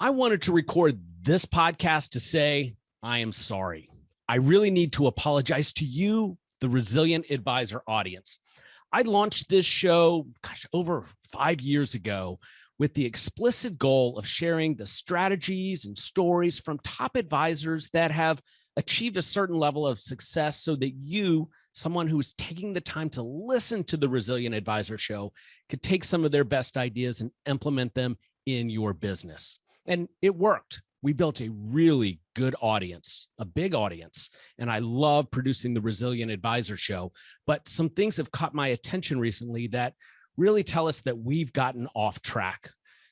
I wanted to record this podcast to say, I am sorry. I really need to apologize to you, the Resilient Advisor audience. I launched this show, over 5 years ago with the explicit goal of sharing the strategies and stories from top advisors that have achieved a certain level of success so that you, someone who is taking the time to listen to the Resilient Advisor show, could take some of their best ideas and implement them in your business. And it worked. We built a really good audience, a big audience, and I love producing the Resilient Advisor show. But some things have caught my attention recently that really tell us that we've gotten off track.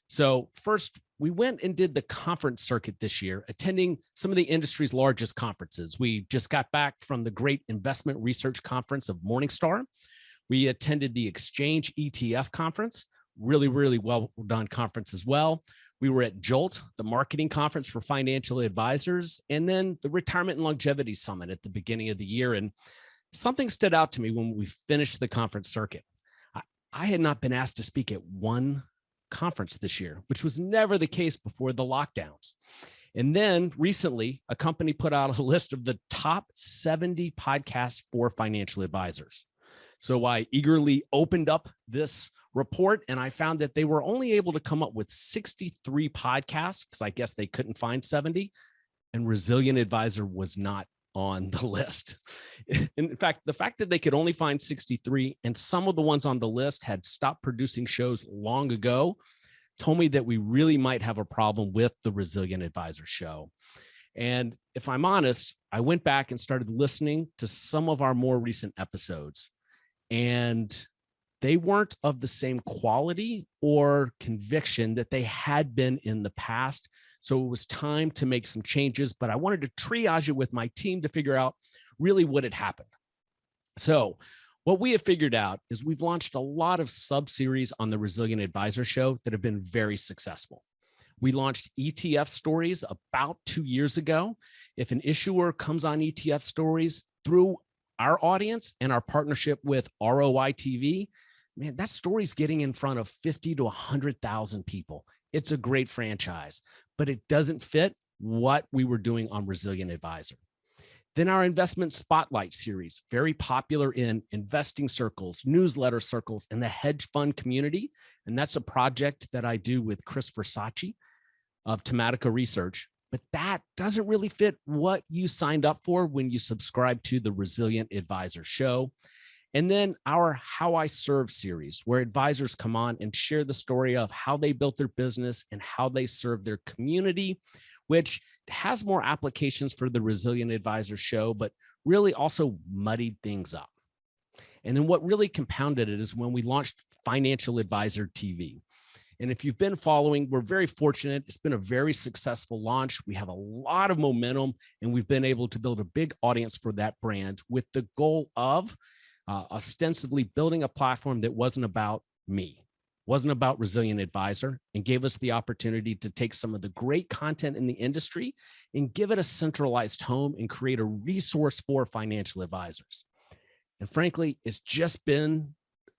So first, we went and did the conference circuit this year, attending some of the industry's largest conferences. We just got back from the Great Investment Research Conference of Morningstar. We attended the Exchange ETF conference, really well done conference as well. We were at Jolt, the marketing conference for financial advisors, and then the Retirement and Longevity Summit at the beginning of the year. And something stood out to me when we finished the conference circuit. I had not been asked to speak at one conference this year, which was never the case before the lockdowns. And then recently, a company put out a list of the top 70 podcasts for financial advisors. So I eagerly opened up this report and I found that they were only able to come up with 63 podcasts because I guess they couldn't find 70, and Resilient Advisor was not on the list. In fact, the fact that they could only find 63 and some of the ones on the list had stopped producing shows long ago told me that we really might have a problem with the Resilient Advisor show. And if I'm honest, I went back and started listening to some of our more recent episodes, and they weren't of the same quality or conviction that they had been in the past. So it was time to make some changes, but I wanted to triage it with my team to figure out really what had happened. So what we have figured out is we've launched a lot of sub-series on the Resilient Advisor show that have been very successful. We launched ETF Stories about 2 years ago. If an issuer comes on ETF Stories through our audience and our partnership with ROI TV, man, that story's getting in front of 50 to 100,000 people. It's a great franchise, but it doesn't fit what we were doing on Resilient Advisor. Then our Investment Spotlight series, very popular in investing circles, newsletter circles, and the hedge fund community. And that's a project that I do with Chris Versace of Tematica Research. But that doesn't really fit what you signed up for when you subscribe to the Resilient Advisor show. And then our How I Serve series, where advisors come on and share the story of how they built their business and how they serve their community, which has more applications for the Resilient Advisor show, but really also muddied things up. And then what really compounded it is when we launched Financial Advisor TV. And if you've been following, we're very fortunate. It's been a very successful launch. We have a lot of momentum, and we've been able to build a big audience for that brand with the goal of ostensibly building a platform that wasn't about me, wasn't about Resilient Advisor, and gave us the opportunity to take some of the great content in the industry and give it a centralized home and create a resource for financial advisors. And frankly, it's just been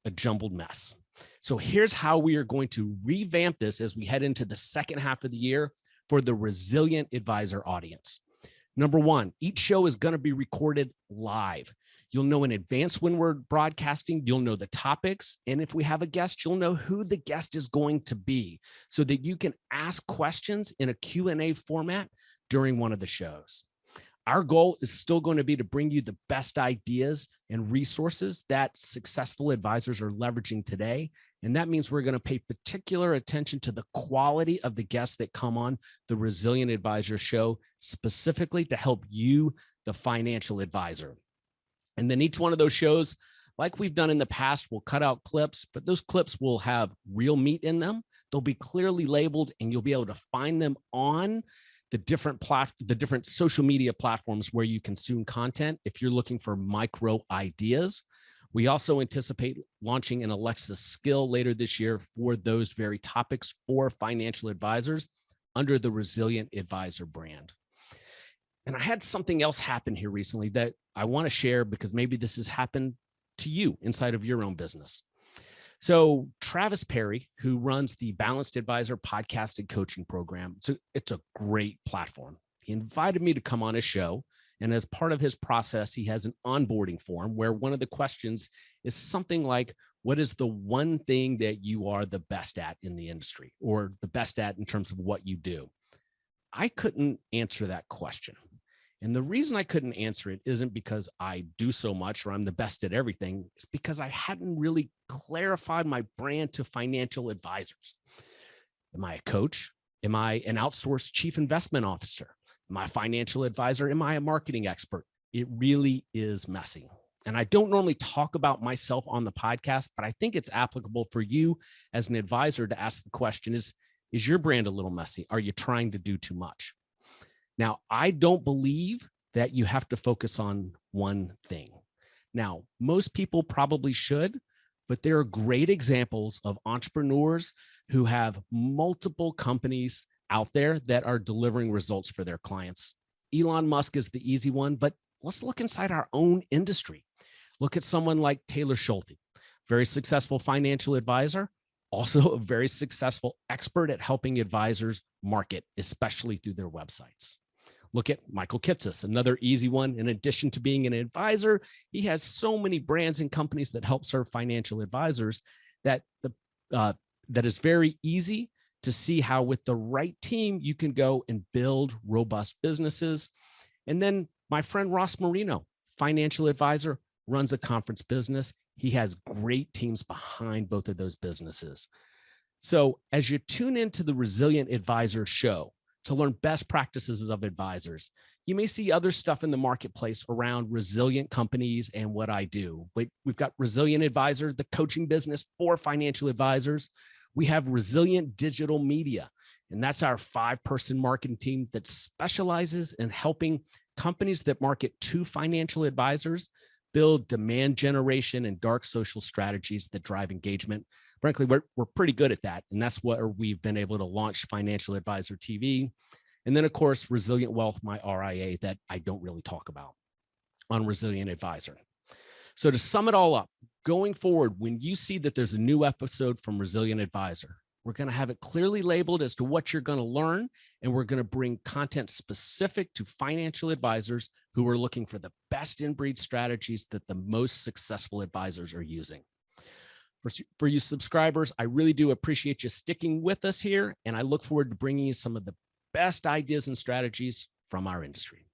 a jumbled mess. So here's how we are going to revamp this as we head into the second half of the year for the Resilient Advisor audience. Number one, each show is going to be recorded live. You'll know in advance when we're broadcasting, you'll know the topics. And if we have a guest, you'll know who the guest is going to be so that you can ask questions in a Q&A format during one of the shows. Our goal is still going to be to bring you the best ideas and resources that successful advisors are leveraging today. And that means we're going to pay particular attention to the quality of the guests that come on the Resilient Advisor show, specifically to help you, the financial advisor. And then each one of those shows, like we've done in the past, we'll cut out clips, but those clips will have real meat in them. They'll be clearly labeled, and you'll be able to find them on the different social media platforms where you consume content if you're looking for micro ideas. We also anticipate launching an Alexa skill later this year for those very topics for financial advisors under the Resilient Advisor brand. And I had something else happen here recently that I want to share because maybe this has happened to you inside of your own business. So Travis Perry, who runs the Balanced Advisor podcast and coaching program, so it's a great platform. He invited me to come on his show. And as part of his process, he has an onboarding form where one of the questions is something like, what is the one thing that you are the best at in the industry, or the best at in terms of what you do? I couldn't answer that question. And the reason I couldn't answer it isn't because I do so much or I'm the best at everything. It's because I hadn't really clarified my brand to financial advisors. Am I a coach? Am I an outsourced chief investment officer? Am I a financial advisor? Am I a marketing expert? It really is messy. And I don't normally talk about myself on the podcast, but I think it's applicable for you as an advisor to ask the question, is your brand a little messy? Are you trying to do too much? Now, I don't believe that you have to focus on one thing. Now, most people probably should, but there are great examples of entrepreneurs who have multiple companies out there that are delivering results for their clients. Elon Musk is the easy one, but let's look inside our own industry. Look at someone like Taylor Schulte, very successful financial advisor, also a very successful expert at helping advisors market, especially through their websites. Look at Michael Kitces, another easy one. In addition to being an advisor, he has so many brands and companies that help serve financial advisors that that is very easy to see how with the right team, you can go and build robust businesses. And then my friend Ross Marino, financial advisor, runs a conference business. He has great teams behind both of those businesses. So as you tune into the Resilient Advisor show to learn best practices of advisors, you may see other stuff in the marketplace around resilient companies and what I do. We've got Resilient Advisor, the coaching business for financial advisors. We have Resilient Digital Media, and that's our 5-person marketing team that specializes in helping companies that market to financial advisors build demand generation and dark social strategies that drive engagement. Frankly, we're pretty good at that. And that's where we've been able to launch Financial Advisor TV. And then, of course, Resilient Wealth, my RIA, that I don't really talk about on Resilient Advisor. So to sum it all up, going forward, when you see that there's a new episode from Resilient Advisor, we're going to have it clearly labeled as to what you're going to learn, and we're going to bring content specific to financial advisors who are looking for the best in-breed strategies that the most successful advisors are using. For you subscribers, I really do appreciate you sticking with us here, and I look forward to bringing you some of the best ideas and strategies from our industry.